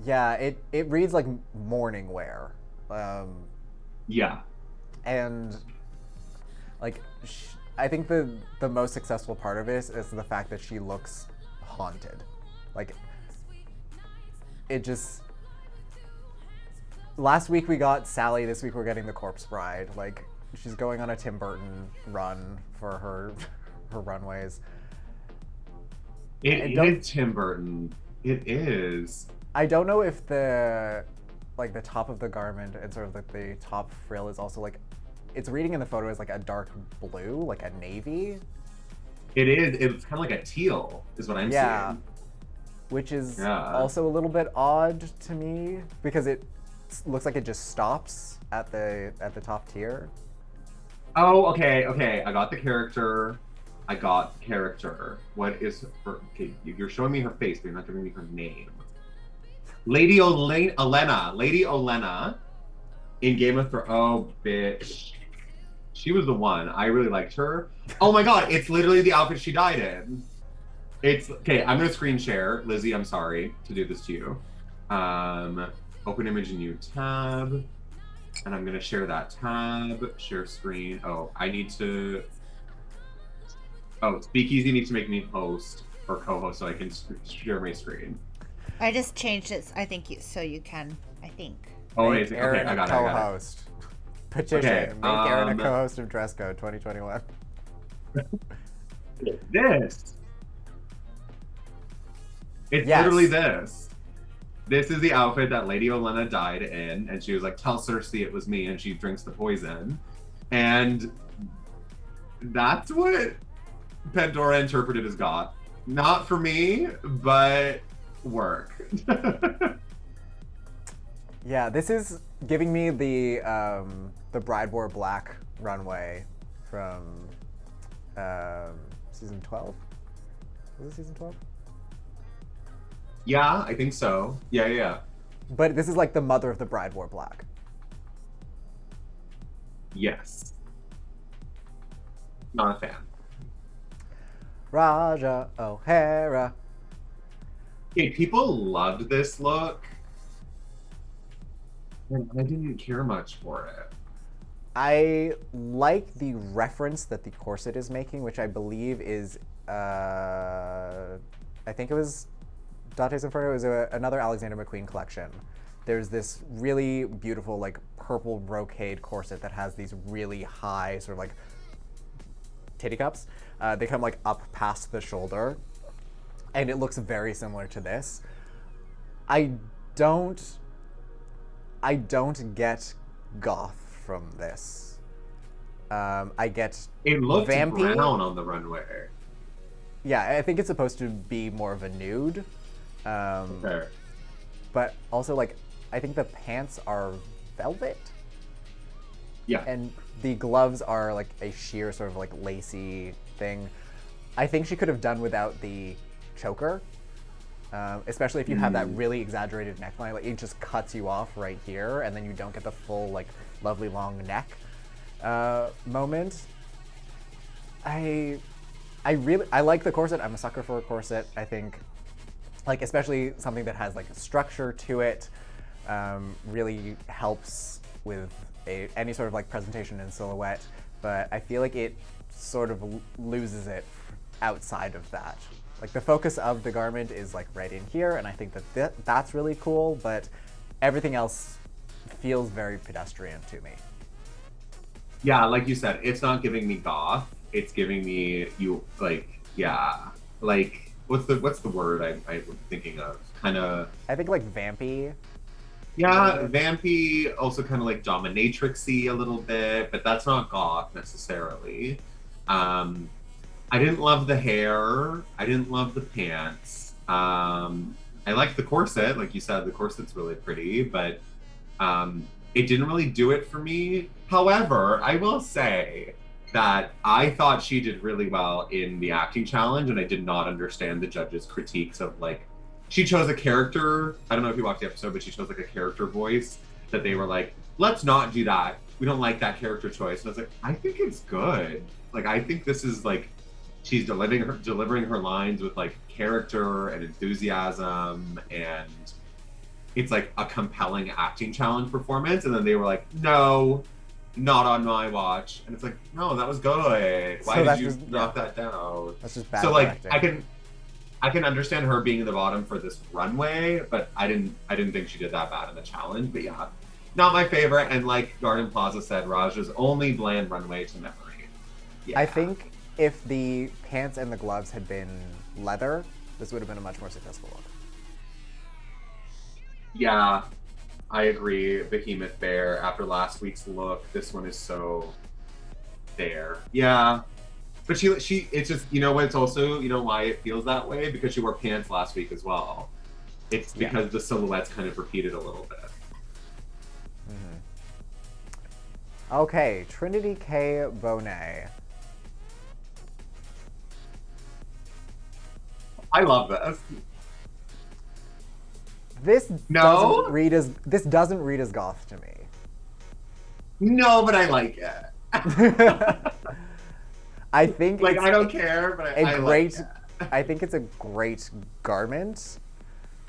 Yeah, it reads like morning wear. Um, Yeah, and like I think the most successful part of it is the fact that she looks haunted. Like it just last week we got Sally, this week we're getting the Corpse Bride. Like she's going on a Tim Burton run for her her runways. I it don't is Tim Burton. It is. I don't know if the like the top of the garment and sort of like the top frill is also like it's reading in the photo as like a dark blue, like a navy. It is. It's kind of like a teal, is what I'm Yeah. seeing. Which is Yeah. also a little bit odd to me because it looks like it just stops at the top tier. Oh, okay, okay. I got the character. I got the character. What is her? Okay, you're showing me her face, but you're not giving me her name. Lady Olenna. Lady Olenna in Game of Thrones. Oh, bitch. She was the one. I really liked her. Oh my god, it's literally the outfit she died in. It's okay. I'm gonna screen share, Lizzie. I'm sorry to do this to you. Open image in new tab, and I'm gonna share that tab. Share screen. Oh, I need to. Oh, Speakeasy needs to make me host or co-host so I can share my screen. I just changed it. I think so you can. I think. Oh, Make amazing. Erin Okay, I a got it. I got co-host. Petition. Okay, Make Erin a co-host of Dress Code 2021. it. This. It's Yes. literally this. This is the outfit that Lady Olenna died in, and she was like, "Tell Cersei it was me," and she drinks the poison, and that's what Pandora interpreted as goth. Not for me, but work. Yeah, this is giving me the Bride Wore Black runway from season 12. Was it season 12? Yeah, I think so. Yeah. But this is like the mother of the Bride Wore Black. Yes. Not a fan. Raja O'Hara. Okay, people loved this look, and I didn't care much for it. I like the reference that the corset is making, which I believe is, I think it was Dante's Inferno. It was another Alexander McQueen collection. There's this really beautiful, like, purple brocade corset that has these really high, sort of like, titty cups. They come, like, up past the shoulder, and it looks very similar to this. I don't get goth from this. I get It looked vampy. brown on the runway. Yeah, I think it's supposed to be more of a nude. Fair. But also, like, I think the pants are velvet, Yeah. and the gloves are like a sheer sort of like lacy thing. I think she could have done without the choker, especially if you have that really exaggerated neckline. Like, it just cuts you off right here, and then you don't get the full, like, lovely long neck moment. I like the corset. I'm a sucker for a corset. I think, like, especially something that has like structure to it, really helps with any sort of like presentation and silhouette. But I feel like it sort of loses it outside of that. Like the focus of the garment is like right in here, and I think that that's really cool, but everything else feels very pedestrian to me. Yeah, like you said, it's not giving me goth. It's giving me you like like what's the word I'm thinking of? Kind of I think like vampy. yeah, vampy, also kind of like dominatrixy a little bit, but that's not goth necessarily. Um, I didn't love the hair. I didn't love the pants. I liked the corset, like you said, the corset's really pretty, but it didn't really do it for me. However, I will say that I thought she did really well in the acting challenge, and I did not understand the judges' critiques of like, she chose a character. I don't know if you watched the episode, but she chose like a character voice that they were like, let's not do that. We don't like that character choice. And I was like, I think it's good. Like, I think this is like, she's delivering her lines with like character and enthusiasm, and it's like a compelling acting challenge performance. And then they were like, no, not on my watch. And it's like, no, that was good. Why did you knock that down? That's just bad So like directing. I can understand her being in the bottom for this runway, but I didn't think she did that bad in the challenge. But yeah, not my favorite. And like Garden Plaza said, Raja's only bland runway to memory. Yeah. I think if the pants and the gloves had been leather, this would have been a much more successful look. Yeah, I agree. Behemoth Bear. After last week's look, this one is so there. Yeah. But she it's just, you know what, it's also, you know why it feels that way? Because she wore pants last week as well. It's because the silhouettes kind of repeated a little bit. Okay, Trinity K. Bonet. I love this. This No? doesn't read as goth to me. No, but I like it. I think Like, it's I don't care, but I great. like it. I think it's a great garment.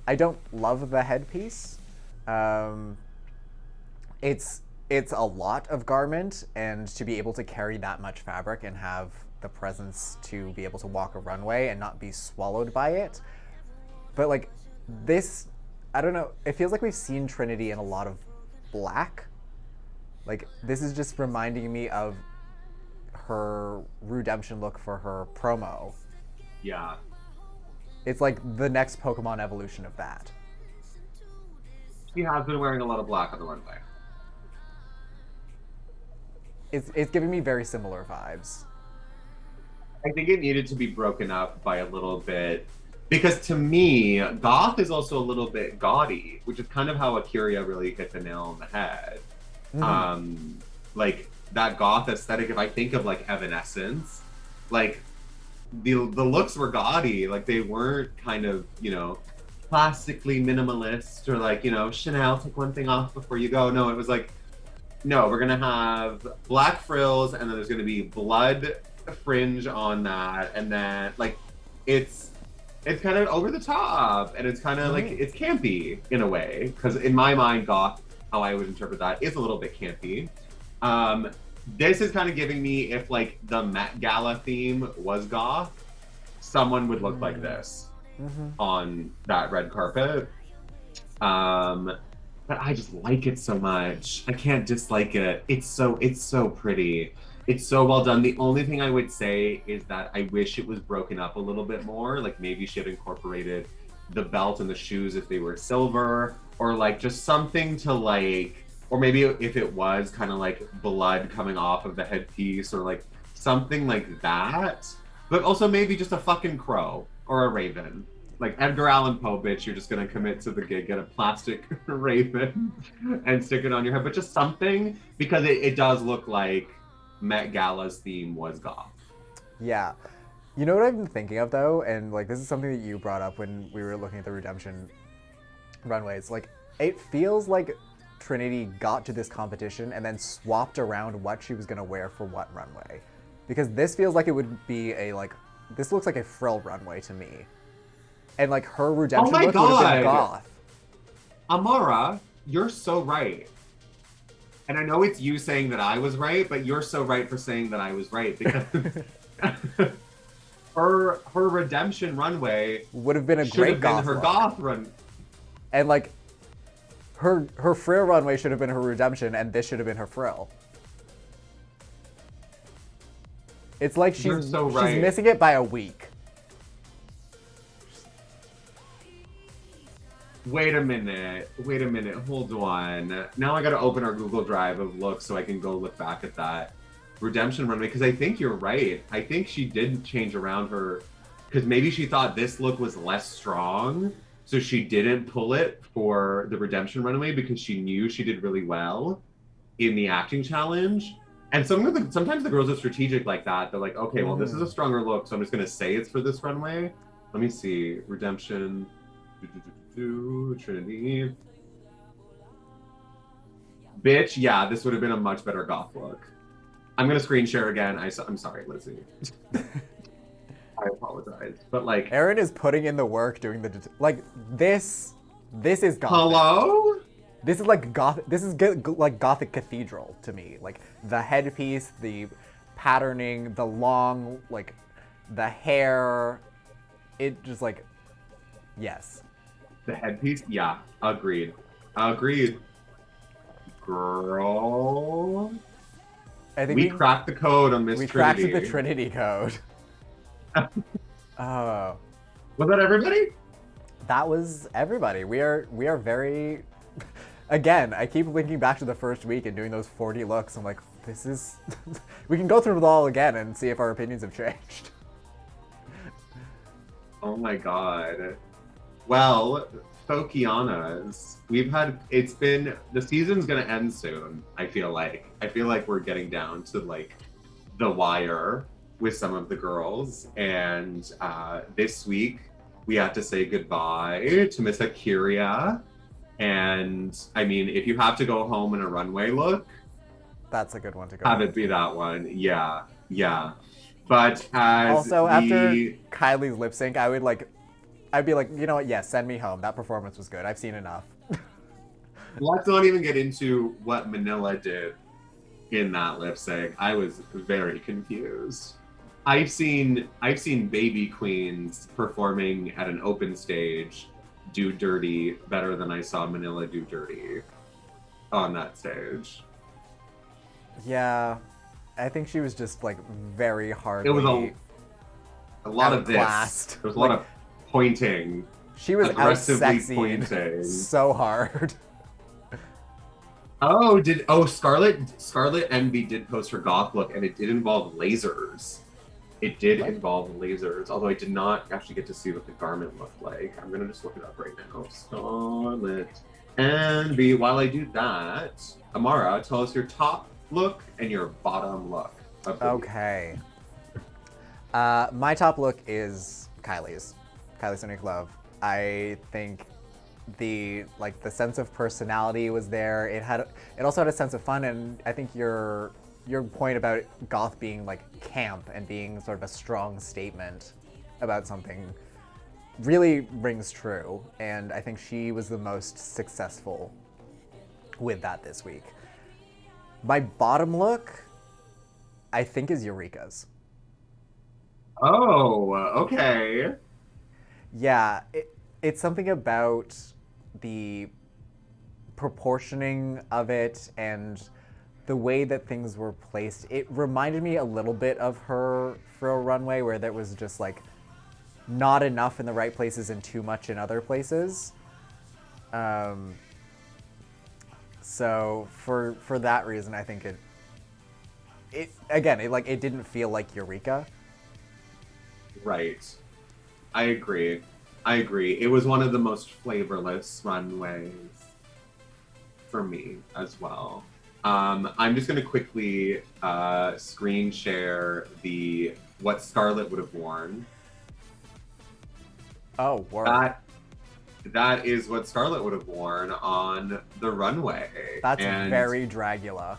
I don't love the headpiece. It's a lot of garment, and to be able to carry that much fabric and have the presence to be able to walk a runway and not be swallowed by it. But like this, I don't know. It feels like we've seen Trinity in a lot of black. Like this is just reminding me of her redemption look for her promo. Yeah. It's like the next Pokemon evolution of that. She has been wearing a lot of black on the runway. It's giving me very similar vibes. I think it needed to be broken up by a little bit, because to me, goth is also a little bit gaudy, which is kind of how Akira really hit the nail on the head. Like that goth aesthetic, if I think of like Evanescence, like the looks were gaudy, like they weren't kind of, you know, classically minimalist or like, you know, Chanel, take one thing off before you go. No, it was like, no, we're gonna have black frills, and then there's gonna be blood fringe on that, and then like it's kind of over the top, and it's kind of like it's campy in a way, because in my mind, goth, how I would interpret that, is a little bit campy. This is kind of giving me, if like the Met Gala theme was goth, someone would look like this on that red carpet. But I just like it so much. I can't dislike it. It's so pretty. It's so well done. The only thing I would say is that I wish it was broken up a little bit more. Like maybe she had incorporated the belt and the shoes if they were silver, or like just something to like, or maybe if it was kind of like blood coming off of the headpiece, or like something like that. But also maybe just a fucking crow or a raven. Like Edgar Allan Poe, bitch, you're just gonna commit to the gig, get a plastic raven and stick it on your head. But just something, because it does look like Met Gala's theme was goth. Yeah. You know what I've been thinking of though, and like this is something that you brought up when we were looking at the redemption runways. Like it feels like Trinity got to this competition and then swapped around what she was gonna wear for what runway. Because this feels like it would be this looks like a frill runway to me. And like her redemption look would have been goth. Imarra, you're so right. And I know it's you saying that I was right, but you're so right for saying that I was right, because her redemption runway would have been a should great have been goth her look. goth run. And like her frill runway should have been her redemption, and this should have been her frill. It's like You're she's so right. she's missing it by a week. Wait a minute. Hold on. Now I got to open our Google Drive of looks so I can go look back at that redemption runway, because I think you're right. I think she did change around her, because maybe she thought this look was less strong, so she didn't pull it for the redemption runway because she knew she did really well in the acting challenge. And sometimes the girls are strategic like that. They're like, okay, well, this is a stronger look, so I'm just going to say it's for this runway. Let me see. Redemption. Trinity. Bitch, yeah, this would have been a much better goth look. I'm going to screen share again. I'm sorry, Lizzie. I apologize. But like... Erin is putting in the work doing the... Like, this is gothic. Hello? This is like gothic. This is like Gothic cathedral to me. Like the headpiece, the patterning, the long, like the hair. It just like, yes. The headpiece? Yeah, agreed. Girl. I think we cracked the code on Miss we Trinity. cracked the Trinity code. Oh. Was that everybody? That was everybody. We are very... Again, I keep thinking back to the first week and doing those 40 looks. I'm like, this is... We can go through it all again and see if our opinions have changed. Oh my god. Well, Fokianas, the season's gonna end soon, I feel like. I feel like we're getting down to like the wire with some of the girls. And this week, we have to say goodbye to Miss Akiria. And I mean, if you have to go home in a runway look, That's a good one to go have with. it be that one. Yeah. But as Also, after Kylie's lip sync, I'd be like, you know what? Yes, send me home. That performance was good. I've seen enough. let's not even get into what Manila did in that lip sync. I was very confused. I've seen baby queens performing at an open stage do dirty better than I saw Manila do dirty on that stage. Yeah, I think she was just like very hardly. It was a lot of this. outclassed. There was a lot Like, of pointing. She was aggressively out-sexied pointing. so hard. Scarlet Envy did post her goth look, and it did involve lasers. It did involve lasers, although I did not actually get to see what the garment looked like. I'm gonna just look it up right now. Scarlet Envy. While I do that, Imarra, tell us your top look and your bottom look. Okay. My top look is Kylie's Unique Love. I think the sense of personality was there. It also had a sense of fun, and I think your point about goth being like camp and being sort of a strong statement about something really rings true, and I think she was the most successful with that this week. My bottom look, I think, is Eureka's. Oh, okay. Yeah, it's something about the proportioning of it and the way that things were placed. It reminded me a little bit of her frill runway, where there was just like not enough in the right places and too much in other places. So for that reason, I think it didn't feel like Eureka. Right. I agree. It was one of the most flavorless runways for me as well. I'm just going to quickly screen share what Scarlet would have worn. Oh, word. That is what Scarlet would have worn on the runway. That's very Dragula.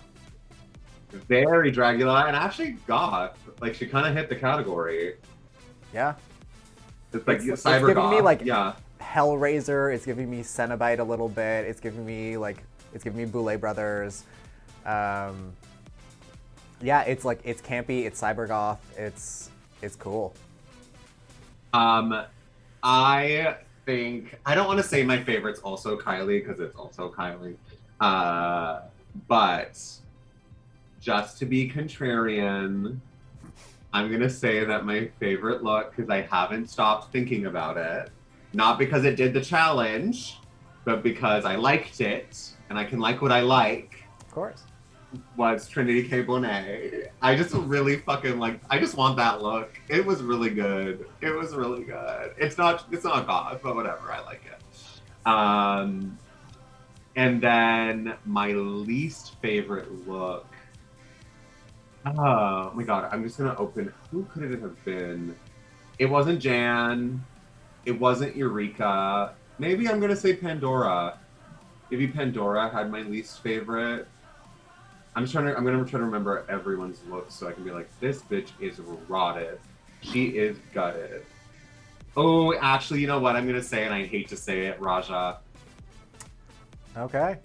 Very Dragula, and actually goth. Like, she kind of hit the category. Yeah. It's like It's cyber giving goth. me like yeah. Hellraiser. It's giving me Cenobite a little bit. It's giving me Boulay Brothers. Yeah, it's campy. It's cyber goth. It's cool. Um, I think I don't want to say my favorite's also Kylie because it's also Kylie. Uh, but just to be contrarian, I'm gonna say that my favorite look, because I haven't stopped thinking about it, not because it did the challenge, but because I liked it and I can like what I like, Of course. was Trinity K. Bonet. I just really fucking like. I just want that look. It was really good. It was really good. It's not God, but whatever. I like it. And then my least favorite look. Oh my god! I'm just gonna open. Who could it have been? It wasn't Jan. It wasn't Eureka. Maybe I'm gonna say Pandora. Maybe Pandora had my least favorite. I'm gonna try to remember everyone's looks so I can be like, this bitch is rotted. She is gutted. Oh, actually, you know what I'm gonna say, and I hate to say it, Raja. Okay.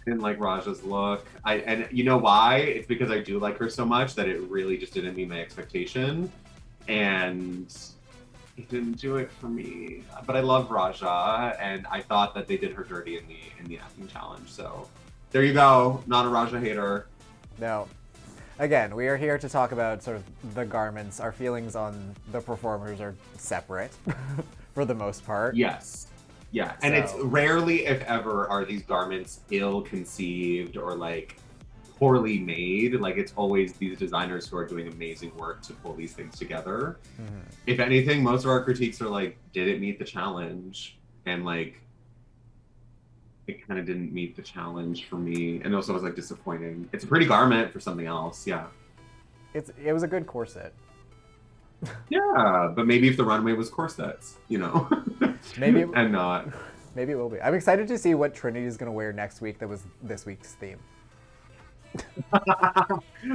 Didn't like Raja's look. And you know why? It's because I do like her so much that it really just didn't meet my expectation, and it didn't do it for me. But I love Raja, and I thought that they did her dirty in the acting challenge. So there you go. Not a Raja hater. No. Again, we are here to talk about sort of the garments. Our feelings on the performers are separate for the most part. Yes. Yeah. And it's So- rarely, if ever, are these garments ill-conceived or like poorly made. Like it's always these designers who are doing amazing work to pull these things together. Mhm. If anything, most of our critiques are like, did it meet the challenge? And like, it kind of didn't meet the challenge for me. And also was like disappointing. It's a pretty garment for something else. Yeah. It was a good corset. Yeah. But maybe if the runway was corsets, you know, Maybe and not. Maybe it will be. I'm excited to see what Trinity is going to wear next week that was this week's theme.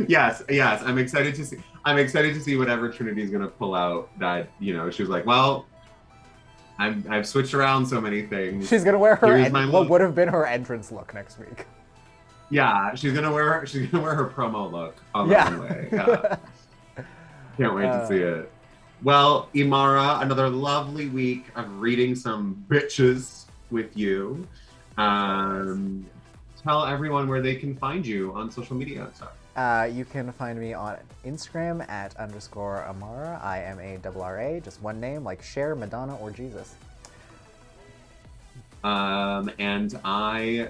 Yes. I'm excited to see. I'm excited to see whatever Trinity is gonna pull out. That she was like, well, I've switched around so many things. She's going to wear Here's my what look. would have been her entrance look next week. Yeah, she's gonna wear her promo look on the Yeah. runway. Yeah. Can't wait to see it. Well, Imarra, another lovely week of reading some bitches with you. Tell everyone where they can find you on social media and stuff. You can find me on Instagram at _Imarra, IMARRA, just one name, like Cher, Madonna, or Jesus. And I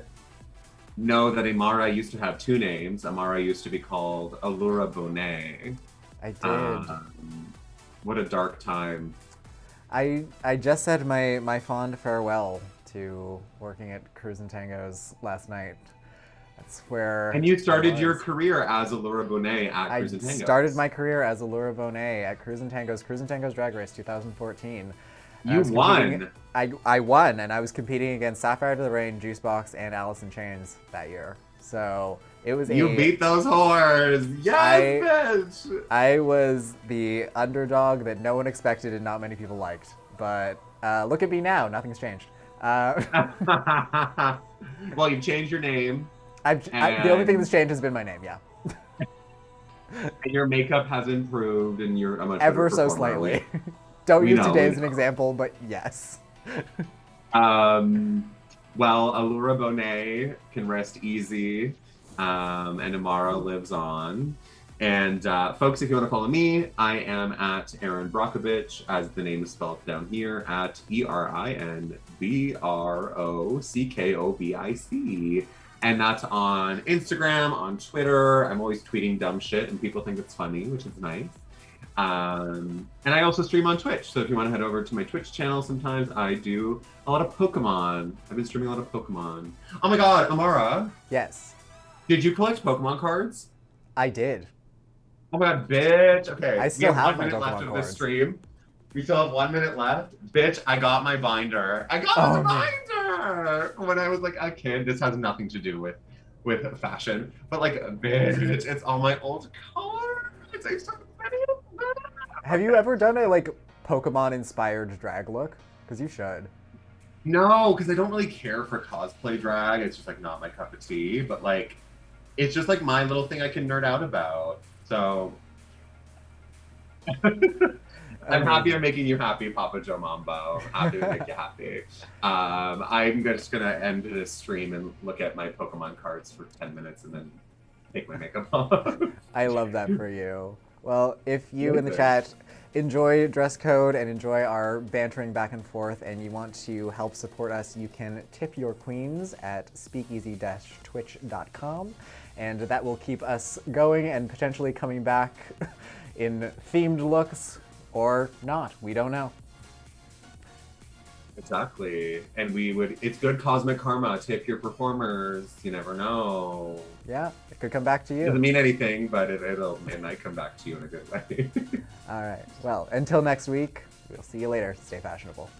know that Imarra used to have two names. Imarra used to be called Allura Bonet. I did. What a dark time. I just said my fond farewell to working at Cruise and Tangos last night. That's where. And you started I your was. career as Allura Bonet at I Cruise and Tangos. started my career as Allura Bonet at Cruise and Tangos Drag Race 2014. And I You was competing- won. I won, and I was competing against Sapphire to the Rain, Juicebox, and Alice in Chains that year. So it was You beat those whores. Yes, bitch. I was the underdog that no one expected and not many people liked. But look at me now, nothing's changed. Well, you've changed your name, The only thing that's changed has been my name, yeah. and your makeup has improved, and you're a much Ever better so performer. slightly. Don't We use know, today we as an know. example, but yes. Well, Allura Bonet can rest easy, and Imarra lives on. And folks, if you want to follow me, I am at Erin Brokobic, as the name is spelled down here, at ErinBrokobic. And that's on Instagram, on Twitter. I'm always tweeting dumb shit, and people think it's funny, which is nice. And I also stream on Twitch. So if you want to head over to my Twitch channel, sometimes I do a lot of Pokemon. I've been streaming a lot of Pokemon. Oh my god, Imarra, Yes, did you collect Pokemon cards? I did. Oh my god, bitch. Okay, I still we have have 1 my minute left Pokemon of this cards. stream. We still have 1 minute left. Bitch, I got my binder. I got Oh, the no. binder when I was like a kid. This has nothing to do with fashion, but like, bitch, it's all my old cards. I so many of them. Have you ever done a like Pokemon-inspired drag look? Because you should. No, because I don't really care for cosplay drag. It's just like not my cup of tea. But like, it's just like my little thing I can nerd out about. So I'm happy I'm making you happy, Papa Joe Mambo. Happy to make you happy. I'm just gonna end this stream and look at my Pokemon cards for 10 minutes and then take my makeup off. I love that for you. Well, if you in the chat enjoy dress code and enjoy our bantering back and forth and you want to help support us, you can tip your queens at speakeasy-twitch.com, and that will keep us going and potentially coming back in themed looks or not. We don't know. Exactly. And it's good cosmic karma. Tip your performers. You never know. Yeah, it could come back to you. Doesn't mean anything, but it might come back to you in a good way. All right. Well, until next week, we'll see you later. Stay fashionable.